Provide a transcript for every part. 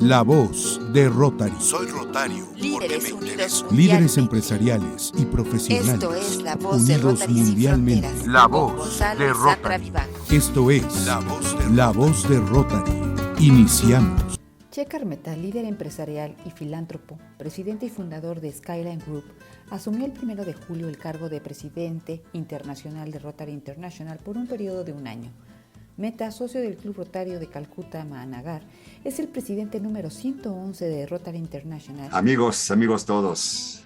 La voz de Rotary. Soy rotario. Líderes unidos Líderes empresariales y profesionales. Esto es la voz de unidos Rotary sin mundialmente. fronteras. La Con voz Gonzalo de y Sandra Rotary. Vivanco. Esto es La voz de Rotary. Iniciamos. Shekhar Mehta, líder empresarial y filántropo, presidente y fundador de Skyline Group, asumió el 1 de julio el cargo de Presidente Internacional de Rotary International por un periodo de un año. Mehta, socio del Club Rotario de Calcuta, Mahanagar, es el presidente número 111 de Rotary International. Amigos todos,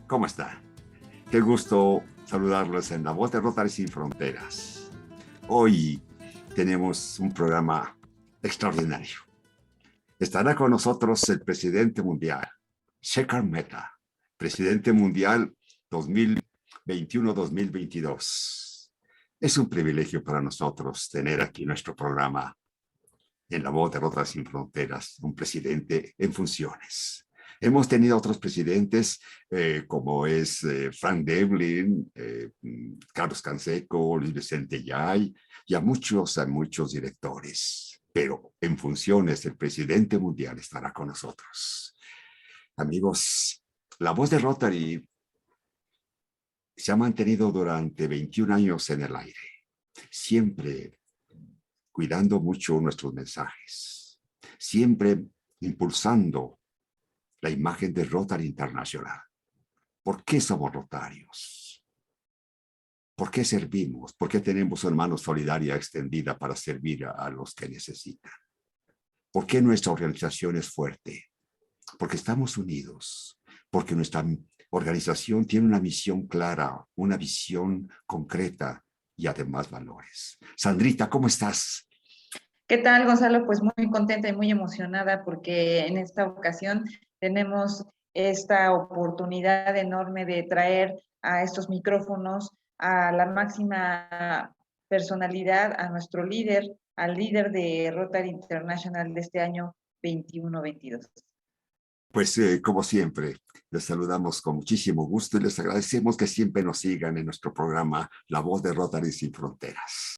¿cómo están? Qué gusto saludarlos en La Voz de Rotary Sin Fronteras. Hoy tenemos un programa extraordinario. Estará con nosotros el presidente mundial, Shekhar Mehta, presidente mundial 2021-2022. Es un privilegio para nosotros tener aquí nuestro programa en La Voz de Rotary Sin Fronteras, un presidente en funciones. Hemos tenido otros presidentes como es Frank Devlin, Carlos Canseco, Luis Vicente Yay y a muchos directores. Pero en funciones el presidente mundial estará con nosotros. Amigos, La Voz de Rotary se ha mantenido durante 21 años en el aire, siempre cuidando mucho nuestros mensajes, siempre impulsando la imagen de Rotary Internacional. ¿Por qué somos rotarios? ¿Por qué servimos? ¿Por qué tenemos una mano solidaria extendida para servir a los que necesitan? ¿Por qué nuestra organización es fuerte? Porque estamos unidos, porque nuestra organización tiene una misión clara, una visión concreta y además valores. Sandrita, ¿cómo estás? ¿Qué tal, Gonzalo? Pues muy contenta y muy emocionada porque en esta ocasión tenemos esta oportunidad enorme de traer a estos micrófonos a la máxima personalidad, a nuestro líder, al líder de Rotary International de este año 21-22. Pues como siempre, les saludamos con muchísimo gusto y les agradecemos que siempre nos sigan en nuestro programa La Voz de Rotary Sin Fronteras.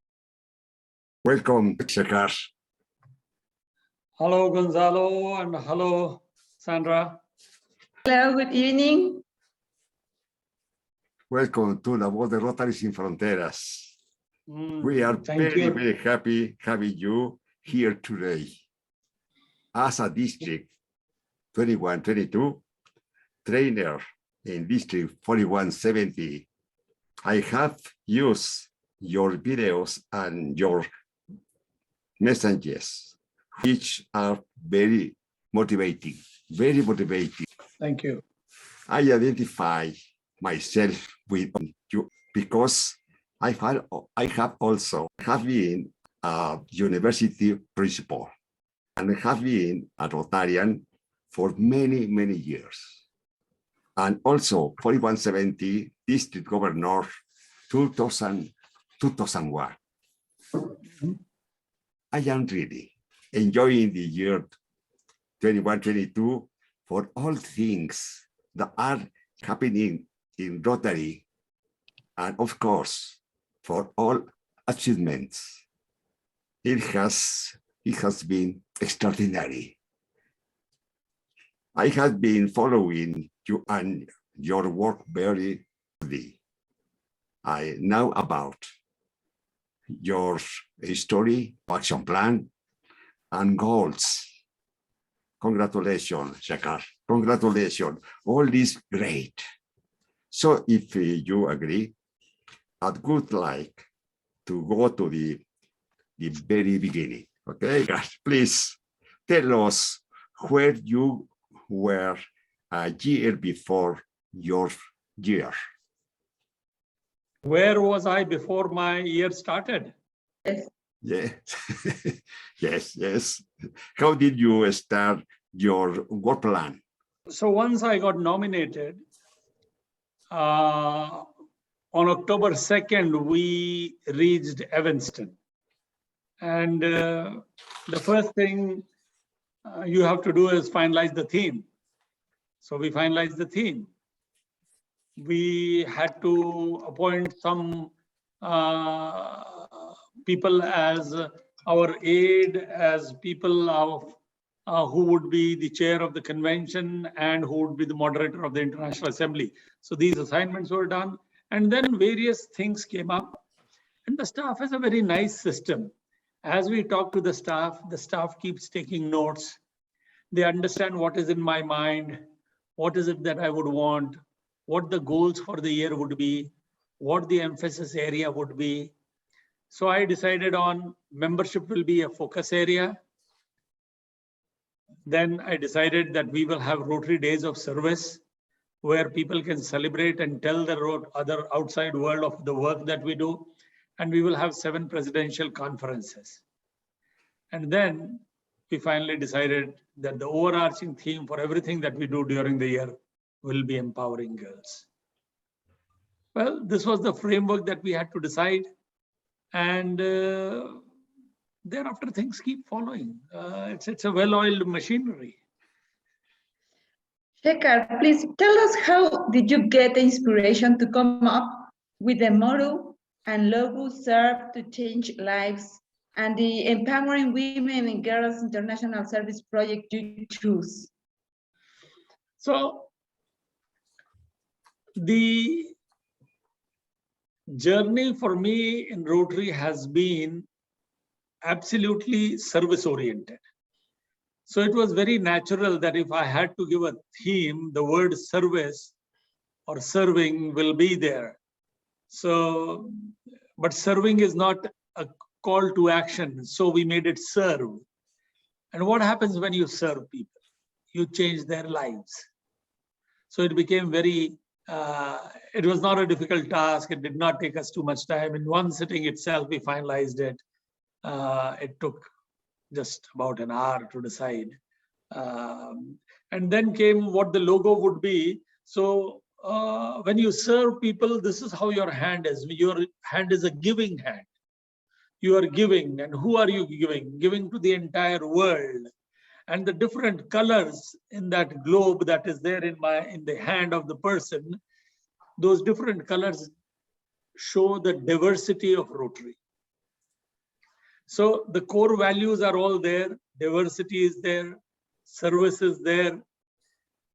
Welcome, Shekhar. Hello, Gonzalo, and hello, Sandra. Hello, good evening. Welcome to La Voz de Rotary Sin Fronteras. We are very happy having you here today. As a district 21-22 trainer in District 4170, I have used your videos and your messages, which are very motivating, very motivating. Thank you. I identify myself with you because I have also been a university principal and have been a Rotarian for many, many years. And also 4170 district governor 2001. I am really enjoying the year 21-22 for all things that are happening in Rotary, and of course, for all achievements. It has been extraordinary. I have been following you and your work very closely. I know about your story, action plan, and goals. Congratulations, Shekhar. Congratulations. All is great. So if you agree, I'd would like to go to the very beginning. Okay, guys, please tell us where you were a year before your year. Where was I before my year started? Yes. yes. How did you start your work plan? So once I got nominated, on October 2nd, we reached Evanston. And the first thing you have to do is finalize the theme. So we finalized the theme. We had to appoint some people as our aid, as people of who would be the chair of the convention and who would be the moderator of the International Assembly. So these assignments were done, and then various things came up. And the staff has a very nice system. As we talk to the staff keeps taking notes. They understand what is in my mind, what is it that I would want, what the goals for the year would be, what the emphasis area would be. So I decided on membership will be a focus area. Then I decided that we will have Rotary Days of Service, where people can celebrate and tell the other outside world of the work that we do. And we will have 7 presidential conferences. And then we finally decided that the overarching theme for everything that we do during the year will be empowering girls. Well, this was the framework that we had to decide. And thereafter, things keep following. It's a well-oiled machinery. Shekhar, please tell us, how did you get the inspiration to come up with the motto and logo "Serve to Change Lives" and the Empowering Women and Girls International Service project you choose? So the journey for me in Rotary has been absolutely service-oriented. So it was very natural that if I had to give a theme, the word service or serving will be there. So, but serving is not a call to action. So we made it serve. And what happens when you serve people? You change their lives. So it became very, it was not a difficult task. It did not take us too much time. In one sitting itself, we finalized it. It took just about an hour to decide. And then came what the logo would be. So when you serve people, this is how your hand is. Your hand is a giving hand. You are giving, and who are you giving? Giving to the entire world. And the different colors in that globe that is there in the hand of the person, those different colors show the diversity of Rotary. So the core values are all there. Diversity is there. Service is there.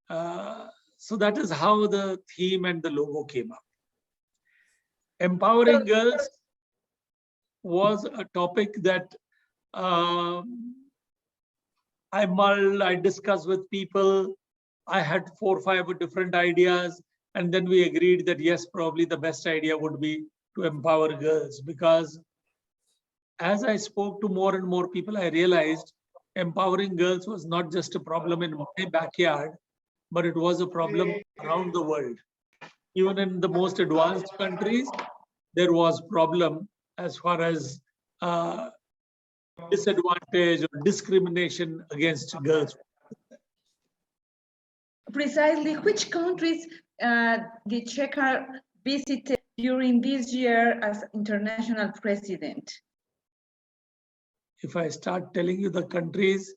So that is how the theme and the logo came up. Empowering girls was a topic that I mulled, I discussed with people. I had 4 or 5 different ideas. And then we agreed that yes, probably the best idea would be to empower girls, because as I spoke to more and more people, I realized empowering girls was not just a problem in my backyard, but it was a problem around the world. Even in the most advanced countries, there was problem as far as disadvantage or discrimination against girls. Precisely, which countries did Shekhar visit during this year as international president? If I start telling you the countries,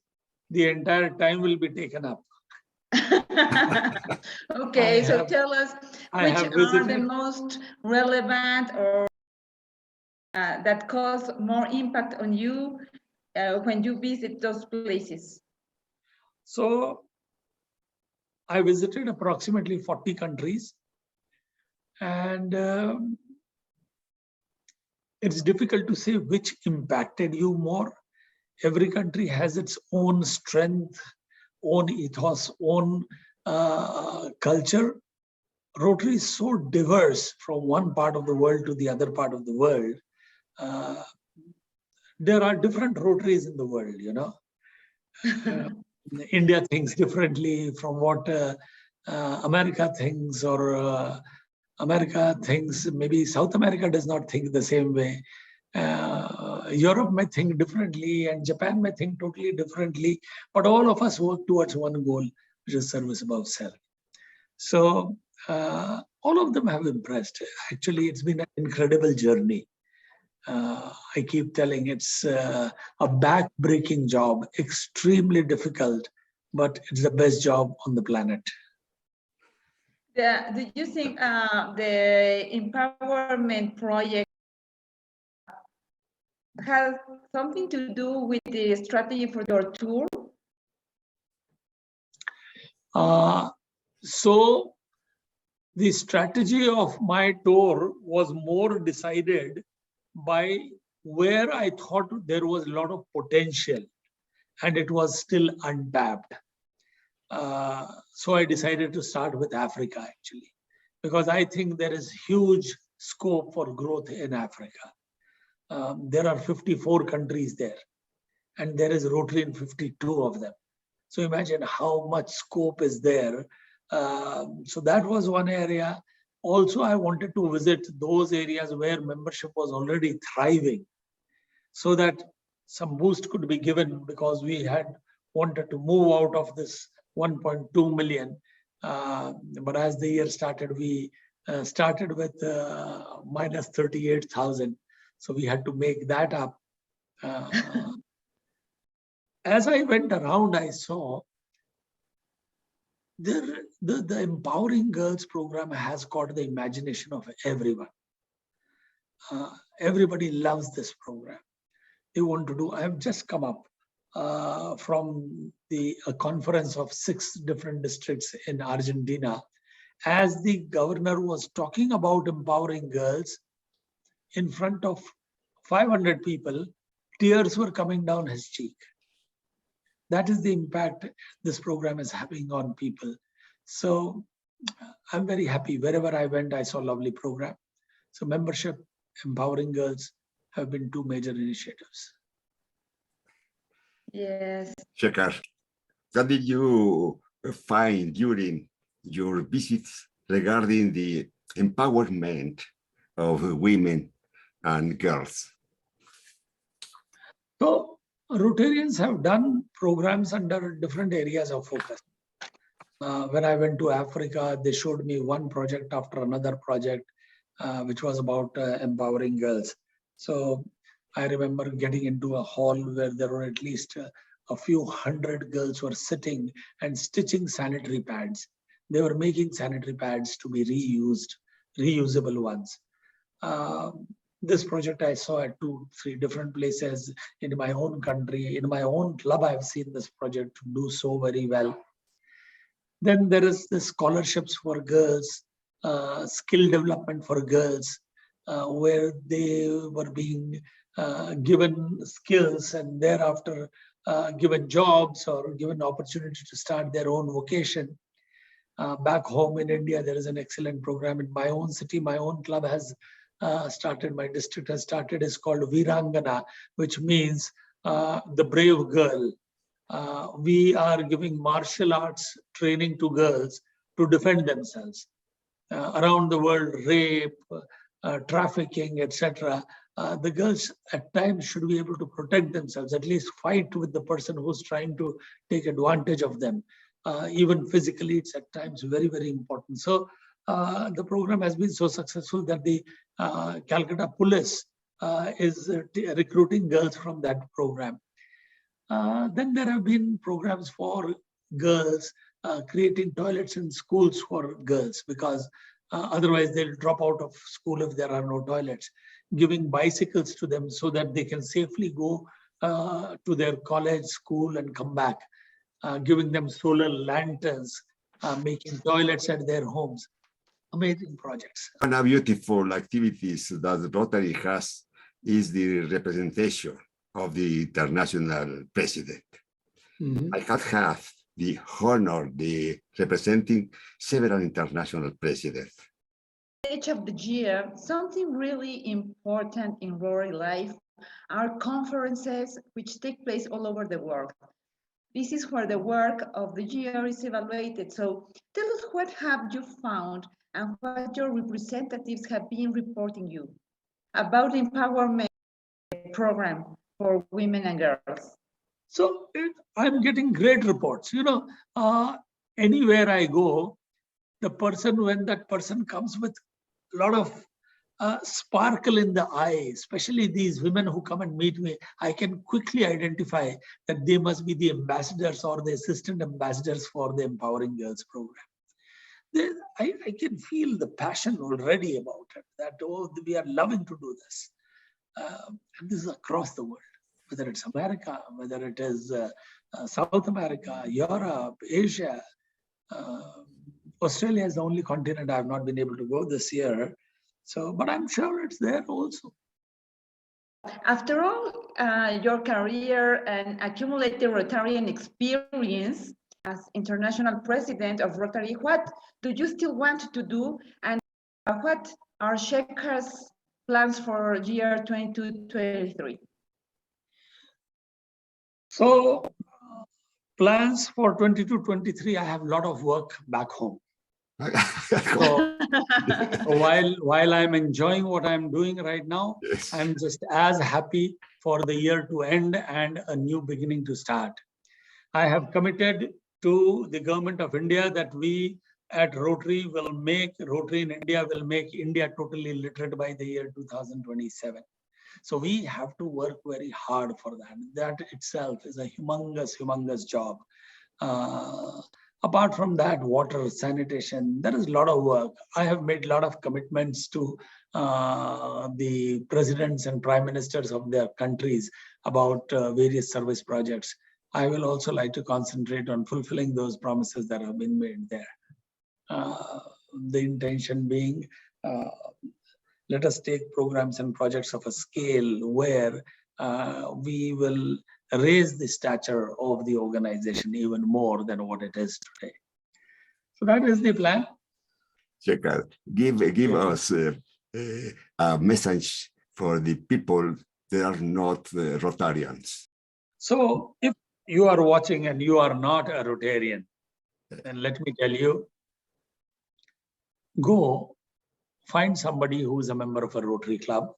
the entire time will be taken up. Okay, so tell us which are the most relevant or that cause more impact on you when you visit those places. So I visited approximately 40 countries, and it's difficult to say which impacted you more. Every country has its own strength, own ethos, own culture. Rotary is so diverse from one part of the world to the other part of the world. There are different Rotaries in the world, you know. India thinks differently from what America thinks, or America thinks, maybe South America does not think the same way. Europe may think differently, and Japan may think totally differently, but all of us work towards one goal, which is service above self. So all of them have impressed. Actually, it's been an incredible journey. I keep telling it's a back-breaking job, extremely difficult, but it's the best job on the planet. Do you think the empowerment project has something to do with the strategy for your tour? So the strategy of my tour was more decided by where I thought there was a lot of potential and it was still untapped. So I decided to start with Africa actually, because I think there is huge scope for growth in Africa. There are 54 countries there, and there is Rotary in 52 of them. So imagine how much scope is there. So that was one area. Also, I wanted to visit those areas where membership was already thriving, so that some boost could be given, because we had wanted to move out of this 1.2 million. But as the year started, we started with minus 38,000. So we had to make that up. As I went around, I saw the Empowering Girls program has caught the imagination of everyone. Everybody loves this program. They want to do. I have just come up from a conference of 6 different districts in Argentina. As the governor was talking about empowering girls in front of 500 people, tears were coming down his cheek. That is the impact this program is having on people. So I'm very happy. Wherever I went, I saw a lovely program. So membership, empowering girls have been 2 major initiatives. Yes. Shekhar, what did you find during your visits regarding the empowerment of women and girls? So Rotarians have done programs under different areas of focus. When I went to Africa, they showed me one project after another project, which was about empowering girls. So I remember getting into a hall where there were at least a few hundred girls were sitting and stitching sanitary pads. They were making sanitary pads to be reused, reusable ones. This project I saw at 2-3 different places in my own country. In my own club, I've seen this project do so very well. Then there is the scholarships for girls, skill development for girls, where they were being given skills and thereafter given jobs or given opportunity to start their own vocation. Back home in India, there is an excellent program. In my own city, my own club has started, my district has started, is called Virangana, which means the brave girl. We are giving martial arts training to girls to defend themselves. Around the world, rape, trafficking, etc. The girls at times should be able to protect themselves, at least fight with the person who's trying to take advantage of them. Even physically, it's at times very, very important. So the program has been so successful that the Calcutta Police is recruiting girls from that program. Then there have been programs for girls, creating toilets in schools for girls, because otherwise they'll drop out of school if there are no toilets. Giving bicycles to them so that they can safely go to their college, school and come back. Giving them solar lanterns, making toilets at their homes. Amazing projects. One of the beautiful activities that Rotary has is the representation of the international president. I have had the honor of representing several international presidents. Each of the year, something really important in Rotary life are conferences which take place all over the world. This is where the work of the year is evaluated. So tell us, what have you found and what your representatives have been reporting you about the empowerment program for women and girls? So I'm getting great reports. You know, anywhere I go, when that person comes with a lot of sparkle in the eye, especially these women who come and meet me, I can quickly identify that they must be the ambassadors or the assistant ambassadors for the Empowering Girls program. I can feel the passion already about it, that, oh, we are loving to do this. And this is across the world, whether it's America, whether it is South America, Europe, Asia, Australia is the only continent I have not been able to go this year. So, but I'm sure it's there also. After all, your career and accumulated Rotarian experience as international president of Rotary, what do you still want to do? And what are Shekhar's plans for year 2023? So, plans for 22-23, I have a lot of work back home. So while I'm enjoying what I'm doing right now, Yes. I'm just as happy for the year to end and a new beginning to start. I have committed to the government of India that we at Rotary will make, Rotary in India will make India totally literate by the year 2027. So we have to work very hard for that. That itself is a humongous job. Apart from that, water, sanitation, there is a lot of work. I have made a lot of commitments to the presidents and prime ministers of their countries about various service projects. I will also like to concentrate on fulfilling those promises that have been made there. The intention being, let us take programs and projects of a scale where we will raise the stature of the organization even more than what it is today. So that is the plan. Shekhar, give us a message for the people that are not Rotarians. So if you are watching and you are not a Rotarian, then let me tell you, go find somebody who is a member of a Rotary club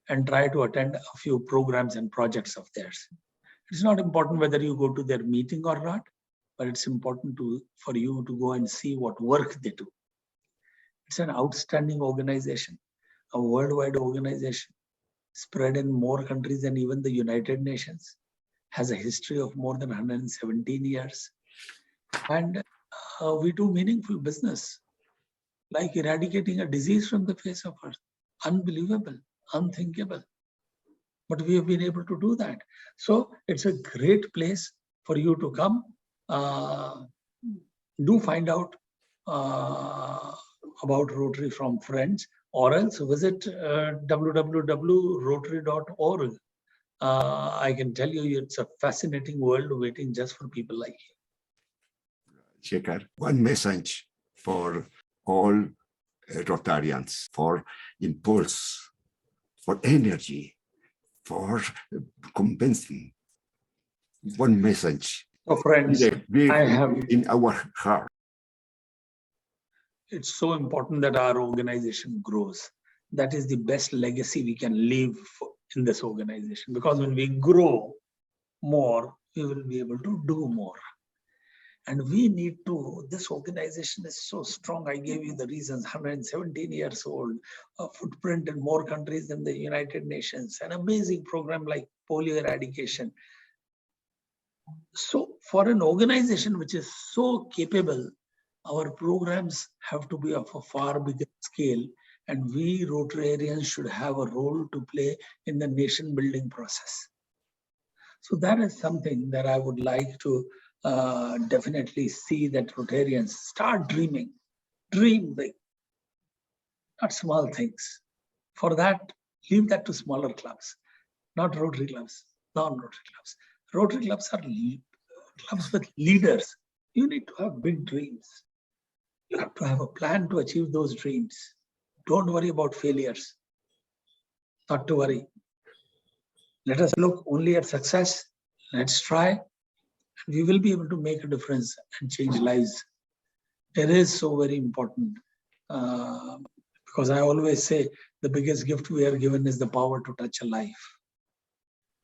and try to attend a few programs and projects of theirs. It's not important whether you go to their meeting or not, but it's important for you to go and see what work they do. It's an outstanding organization, a worldwide organization, spread in more countries than even the United Nations, has a history of more than 117 years. And we do meaningful business, like eradicating a disease from the face of earth. Unbelievable, unthinkable. But we have been able to do that. So it's a great place for you to come. Do find out about Rotary from friends, or else visit www.rotary.org. I can tell you it's a fascinating world waiting just for people like you. Shekhar, one message for all Rotarians, for impulse, for energy, for convincing. One message. So friends, I have in our heart. It's so important that our organization grows. That is the best legacy we can leave in this organization, because when we grow more, we will be able to do more. And we need to, this organization is so strong. I gave you the reasons, 117 years old, a footprint in more countries than the United Nations, an amazing program like polio eradication. So for an organization which is so capable, our programs have to be of a far bigger scale, and we Rotarians should have a role to play in the nation building process. So that is something that I would like to definitely see, that Rotarians start dreaming, dream big, not small things. For that, leave that to smaller clubs, not Rotary clubs, non-Rotary clubs. Rotary clubs are clubs with leaders. You need to have big dreams. You have to have a plan to achieve those dreams. Don't worry about failures. Not to worry. Let us look only at success. Let's try. We will be able to make a difference and change lives. It is so very important. Because I always say the biggest gift we are given is the power to touch a life,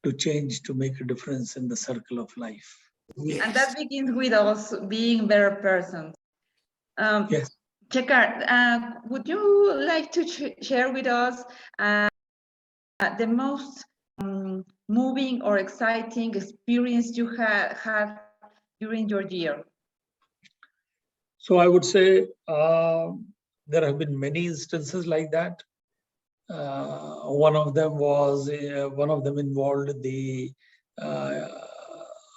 to change, to make a difference in the circle of life. Yes. And that begins with us being better persons. Yes. Shekhar, would you like to share with us the most moving or exciting experience you had during your year? So I would say there have been many instances like that. One of them involved the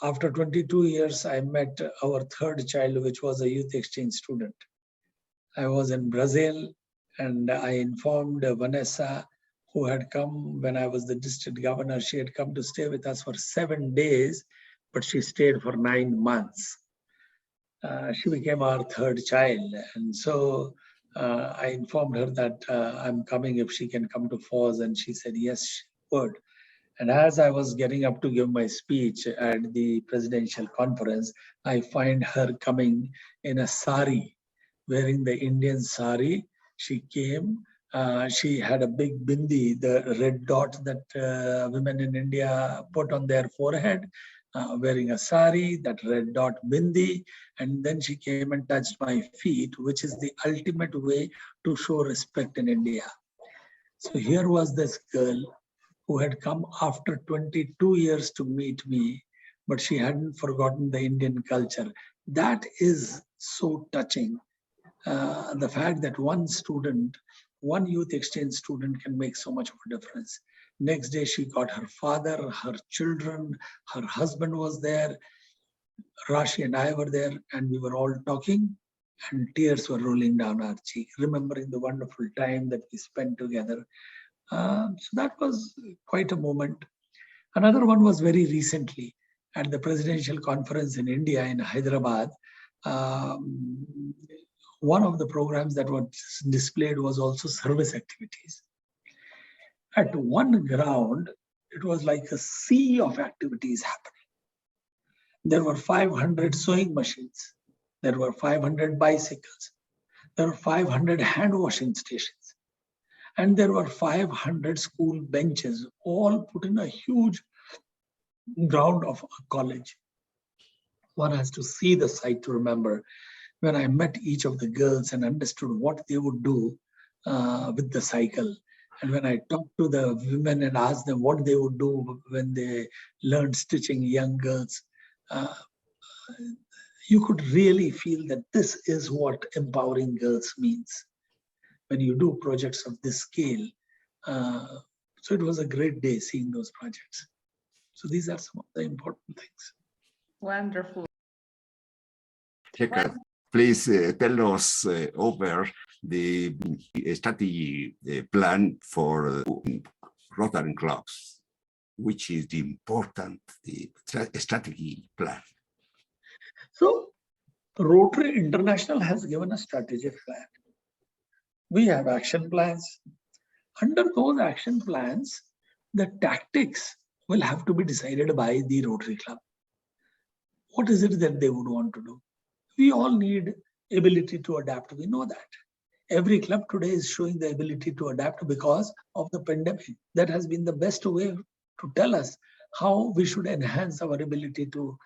after 22 years, I met our third child, which was a youth exchange student. I was in Brazil, and I informed Vanessa, who had come when I was the district governor. She had come to stay with us for 7 days, but she stayed for 9 months. She became our third child. And so I informed her that I'm coming if she can come to Foz. And she said, yes, she would. And as I was getting up to give my speech at the presidential conference, I find her coming in a sari, wearing the Indian sari. She came. She had a big bindi, the red dot that women in India put on their forehead, wearing a sari, that red dot bindi. And then she came and touched my feet, which is the ultimate way to show respect in India. So here was this girl who had come after 22 years to meet me, but she hadn't forgotten the Indian culture. That is so touching. The fact that one student, one youth exchange student can make so much of a difference. Next day, she got her father, her children, her husband was there. Rashi and I were there, and we were all talking, and tears were rolling down our cheek, remembering the wonderful time that we spent together. So that was quite a moment. Another one was very recently at the presidential conference in India, in Hyderabad. One of the programs that was displayed was also service activities. At one ground, it was like a sea of activities happening. There were 500 sewing machines. There were 500 bicycles. There were 500 hand washing stations. And there were 500 school benches, all put in a huge ground of a college. One has to see the site to remember. When I met each of the girls and understood what they would do with the cycle, and when I talked to the women and asked them what they would do when they learned stitching, young girls, you could really feel that this is what empowering girls means when you do projects of this scale. So it was a great day seeing those projects. So these are some of the important things. Wonderful. Shekhar, please tell us over the strategy plan for Rotary clubs, which is the important strategy plan. So Rotary International has given a strategic plan. We have action plans. Under those action plans, the tactics will have to be decided by the Rotary Club. What is it that they would want to do? We all need ability to adapt. We know that. Every club today is showing the ability to adapt because of the pandemic. That has been the best way to tell us how we should enhance our ability to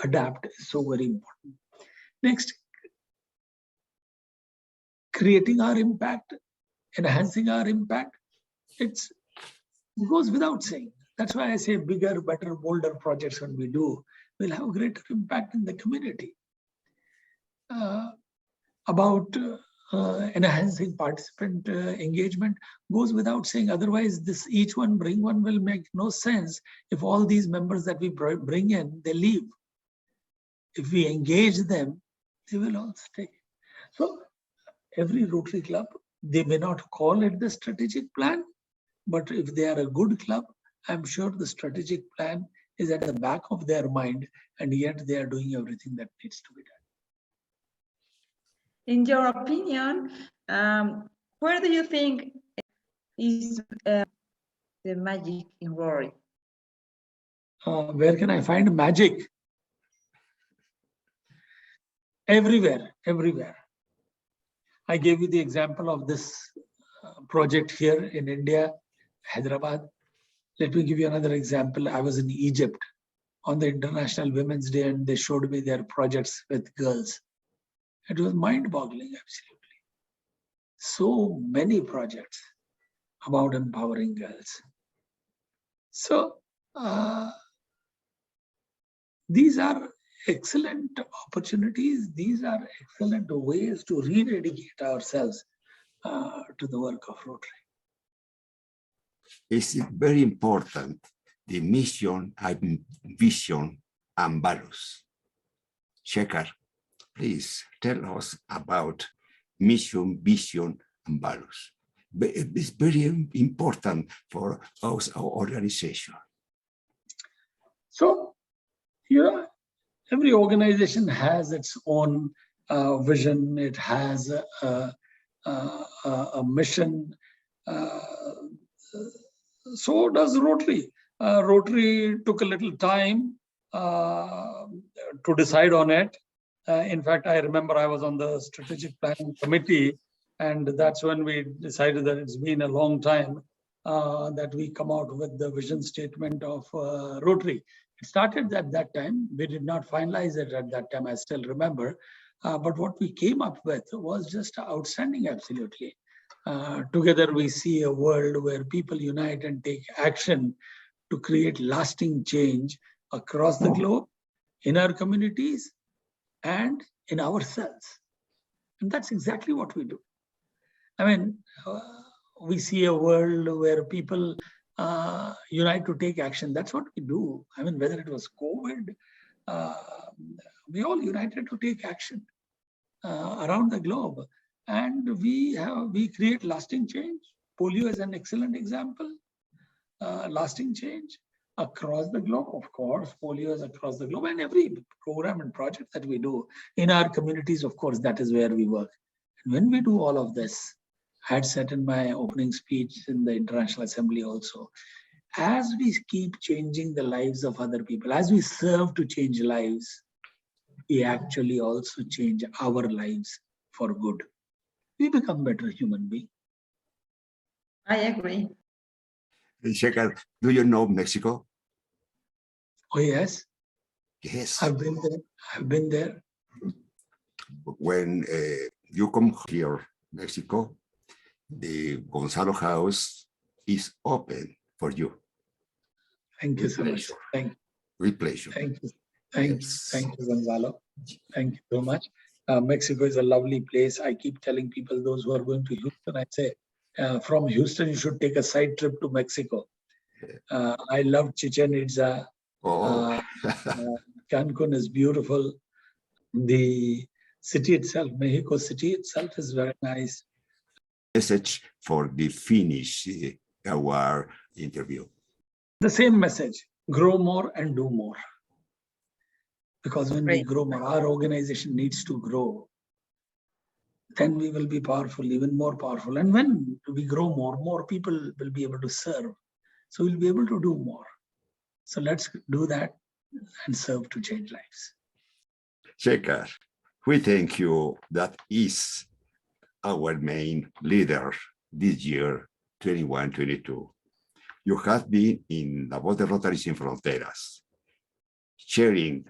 adapt is so very important. Next, creating our impact, enhancing our impact, it goes without saying. That's why I say bigger, better, bolder projects when we do will have a greater impact in the community. About enhancing participant engagement goes without saying. Otherwise, this each one bring one will make no sense if all these members that we bring in, they leave. If we engage them, they will all stay. So every Rotary Club, they may not call it the strategic plan, but if they are a good club, I'm sure the strategic plan is at the back of their mind, and yet they are doing everything that needs to be done. In your opinion, where do you think is the magic in Rotary? Where can I find magic? Everywhere, everywhere. I gave you the example of this project here in India, Hyderabad. Let me give you another example. I was in Egypt on the International Women's Day, and they showed me their projects with girls. It was mind-boggling, absolutely. So many projects about empowering girls. So these are excellent opportunities. These are excellent ways to rededicate ourselves to the work of Rotary. It's very important the mission and vision and values. Shekhar, please tell us about mission, vision, and values. It's very important for us, our organization. So, every organization has its own vision. It has a mission. So does Rotary. Rotary took a little time to decide on it. In fact, I remember I was on the strategic planning committee, and that's when we decided that it's been a long time that we come out with the vision statement of Rotary. It started at that time. We did not finalize it at that time, I still remember. But what we came up with was just outstanding, absolutely. Together we see a world where people unite and take action to create lasting change across the globe, in our communities, and in ourselves. And that's exactly what we do. I mean, we see a world where people unite to take action. That's what we do. I mean, whether it was COVID, we all united to take action around the globe. And we create lasting change. Polio is an excellent example. Lasting change across the globe, of course. Polio is across the globe, and every program and project that we do in our communities, of course, that is where we work. And when we do all of this, I had said in my opening speech in the International Assembly also, as we keep changing the lives of other people, as we serve to change lives, we actually also change our lives for good. We become better human beings. I agree. Shekhar, do you know Mexico? Oh, yes. Yes. I've been there. I've been there. When you come here, Mexico, the Gonzalo House is open for you. Thank you so much. With pleasure. Thank you. Thank you, Gonzalo. Thank you so much. Mexico is a lovely place. I keep telling people, those who are going to Houston, I say, from Houston, you should take a side trip to Mexico. I love Chichen Itza. Cancun is beautiful. The city itself, Mexico City itself, is very nice. Message for the finish our interview. The same message: grow more and do more. Because when we grow more, our organization needs to grow. Then we will be powerful, even more powerful. And when we grow more, more people will be able to serve. So we'll be able to do more. So let's do that and serve to change lives. Shekhar, we thank you. That is our main leader this year, 21-22. You have been in La Voz de Rotary Sin Fronteras, sharing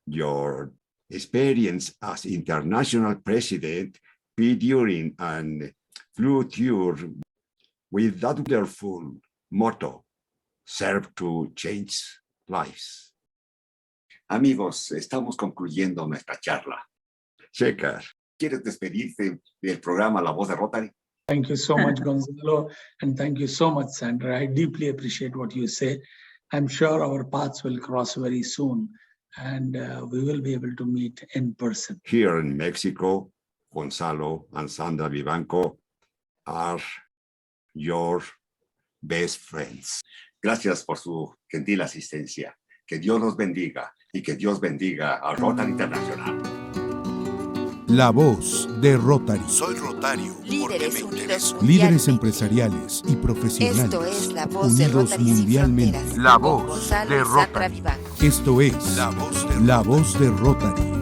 your experience as international president, be during and through tour with that wonderful motto, serve to change lives. Amigos, estamos concluyendo nuestra charla. Shekhar, ¿quieres despedirte del programa La Voz de Rotary? Thank you so much, Gonzalo, and thank you so much, Sandra. I deeply appreciate what you say. I'm sure our paths will cross very soon, and we will be able to meet in person. Here in Mexico, Gonzalo and Sandra Vivanco are your best friends. Gracias por su gentil asistencia. Que Dios los bendiga y que Dios bendiga a Rotary Internacional. La Voz de Rotary. Soy Rotario. Líderes unidos Líderes empresariales y profesionales. Esto es La Voz de unidos Rotary Sin mundialmente. Fronteras. La Con Voz Gonzalo de y Sandra Rotary. Vivanco. Esto es La Voz de Rotary.